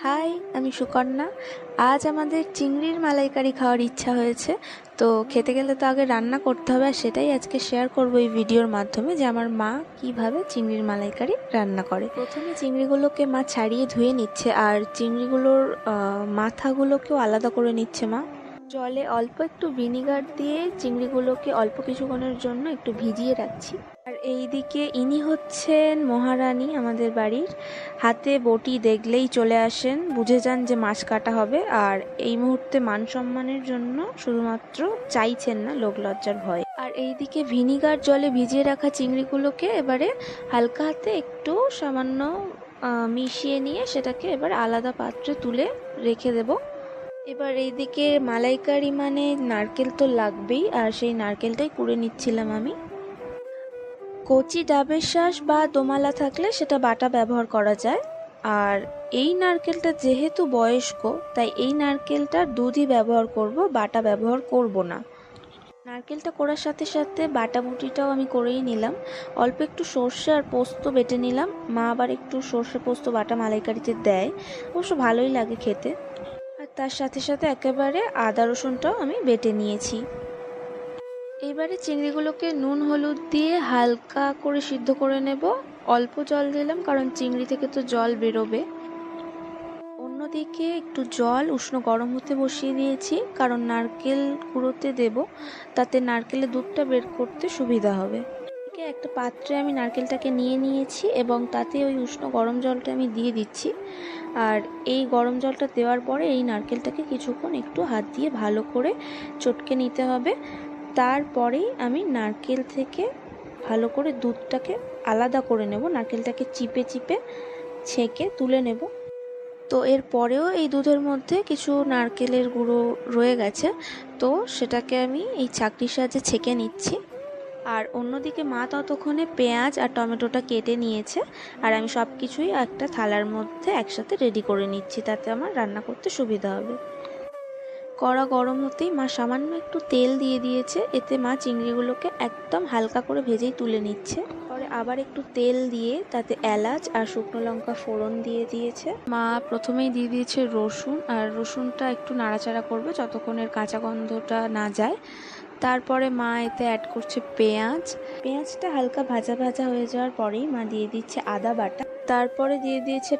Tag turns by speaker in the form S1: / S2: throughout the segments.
S1: High, আমি সুকন্যা। আজ আমাদের চিংড়ির মালাইকারি খাওয়ার ইচ্ছা হয়েছে। তো খেতে গেলে তো আগে রান্না করতে হবে, আর সেটাই আজকে শেয়ার করব এই ভিডিওর মাধ্যমে যে আমার মা কিভাবে চিংড়ির মালাইকারি রান্না করে। প্রথমে চিংড়িগুলোকে মা ছাড়িয়ে ধুয়ে নিচ্ছে, আর চিংড়িগুলোর মাথাগুলোকেও আলাদা করে নিচ্ছে মা। জলে অল্প একটু ভিনিগার দিয়ে চিংড়িগুলোকে অল্প কিছুক্ষণের জন্য একটু ভিজিয়ে রাখছি। আর এইদিকে ইনি হচ্ছেন মহারানী আমাদের বাড়ির। হাতে বটি দেখলেই চলে আসেন, বুঝে যান যে মাছ কাটা হবে। আর এই মুহূর্তে মান সম্মানের জন্য শুধুমাত্র চাইছেন না, লোক লজ্জার ভয়। আর এইদিকে ভিনিগার জলে ভিজিয়ে রাখা চিংড়িগুলোকে এবারে হালকা হাতে একটু সামান্য মিশিয়ে নিয়ে সেটাকে এবার আলাদা পাত্রে তুলে রেখে দেব। এবার এইদিকে মালাইকারি মানে নারকেল তো লাগবেই, আর সেই নারকেলটাই কুড়ে নিচ্ছিলাম আমি। কচি ডাবের শাঁস বা দোমালা থাকলে সেটা বাটা ব্যবহার করা যায়। আর এই নারকেলটা যেহেতু বয়স্ক, তাই এই নারকেলটার দুধই ব্যবহার করব, বাটা ব্যবহার করব না। নারকেলটা করার সাথে সাথে বাটা বুটিটাও আমি করেই নিলাম। অল্প একটু সর্ষে আর পোস্ত বেটে নিলাম। মা আবার একটু সর্ষে পোস্ত বাটা মালাইকারিতে দেয়, অবশ্য ভালোই লাগে খেতে। আর তার সাথে সাথে একেবারে আদা রসুনটাও আমি বেটে নিয়েছি। এবারে চিংড়িগুলোকে নুন হলুদ দিয়ে হালকা করে সিদ্ধ করে নেব। অল্প জল দিলাম কারণ চিংড়ি থেকে তো জল বেরোবে। অন্যদিকে একটু জল উষ্ণ গরম হতে বসিয়ে দিয়েছি, কারণ নারকেল কুড়োতে দেব, তাতে নারকেলের দুধটা বের করতে সুবিধা হবে। একটা পাত্রে আমি নারকেলটাকে নিয়ে নিয়েছি এবং তাতে ওই উষ্ণ গরম জলটা আমি দিয়ে দিচ্ছি। আর এই গরম জলটা দেওয়ার পরে এই নারকেলটাকে কিছুক্ষণ একটু হাত দিয়ে ভালো করে চটকে নিতে হবে। তারপরেই আমি নারকেল থেকে ভালো করে দুধটাকে আলাদা করে নেব, নারকেলটাকে চিপে চিপে ছেঁকে তুলে নেব। তো এর পরেও এই দুধের মধ্যে কিছু নারকেলের গুঁড়ো রয়ে গেছে, তো সেটাকে আমি এই ছাঁকনির সাহায্যে ছেঁকে নিচ্ছি। আর অন্যদিকে মা ততক্ষণে পেঁয়াজ আর টমেটোটা কেটে নিয়েছে, আর আমি সব কিছুই একটা থালার মধ্যে একসাথে রেডি করে নিচ্ছি, তাতে আমার রান্না করতে সুবিধা হবে। কড়া গরম হতেই মা সামান্য একটু তেল দিয়ে দিয়েছে, এতে মা চিংড়িগুলোকে একদম হালকা করে ভেজেই তুলে নিচ্ছে। পরে আবার একটু তেল দিয়ে তাতে এলাচ আর শুকনো লঙ্কা ফোড়ন দিয়ে দিয়েছে। মা প্রথমেই দিয়ে দিয়েছে রসুন, আর রসুনটা একটু নাড়াচাড়া করবে যতক্ষণের কাঁচা গন্ধটা না যায়। তারপরে মা এতে অ্যাড করছে পেঁয়াজটা হালকা ভাজা ভাজা হয়ে যাওয়ার পরেই মা দিয়ে দিচ্ছে আদা বাটা। তারপরে দিয়ে দিয়েছে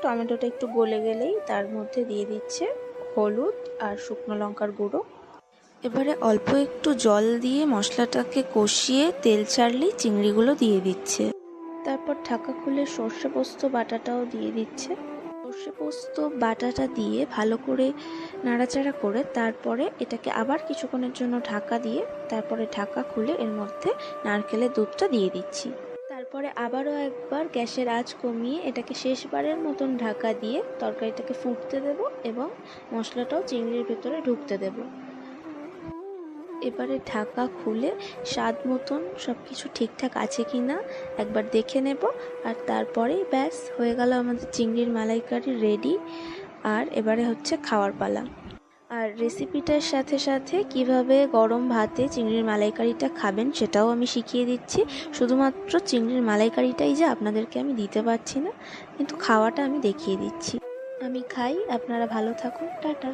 S1: টমেটোটা একটু গলে গেলেই তার মধ্যে দিয়ে দিচ্ছে হলুদ আর শুকনো লঙ্কার গুঁড়ো। এবারে অল্প একটু জল দিয়ে মশলাটাকে কষিয়ে তেল ছাড়লেই চিংড়িগুলো দিয়ে দিচ্ছে। তারপর ঢাকা খুলে সর্ষে পোস্ত বাটাটাও দিয়ে দিচ্ছে। সর্ষে পোস্ত বাটাটা দিয়ে ভালো করে নাড়াচাড়া করে তারপরে এটাকে আবার কিছুক্ষণের জন্য ঢাকা দিয়ে তারপরে ঢাকা খুলে এর মধ্যে নারকেলের দুধটা দিয়ে দিচ্ছি। তারপরে আবারও একবার গ্যাসের আঁচ কমিয়ে এটাকে শেষবারের মতন ঢাকা দিয়ে তরকারিটাকে ফুটতে দেব এবং মশলাটাও চিংড়ির ভেতরে ঢুকতে দেব। এবারে ঢাকা খুলে স্বাদ মতন সব কিছু ঠিকঠাক আছে কি না একবার দেখে নেব, আর তারপরেই ব্যাস হয়ে গেল আমাদের চিংড়ির মালাইকারি রেডি। আর এবারে হচ্ছে খাওয়ার পালা। আর রেসিপিটার সাথে সাথে কিভাবে গরম ভাতে চিংড়ির মালাইকারিটা খাবেন সেটাও আমি শিখিয়ে দিচ্ছি। শুধুমাত্র চিংড়ির মালাইকারিটাই যে আপনাদেরকে আমি দিতে পারছি না, কিন্তু খাওয়াটা আমি দেখিয়ে দিচ্ছি। আমি খাই, আপনারা ভালো থাকুন, টাটা।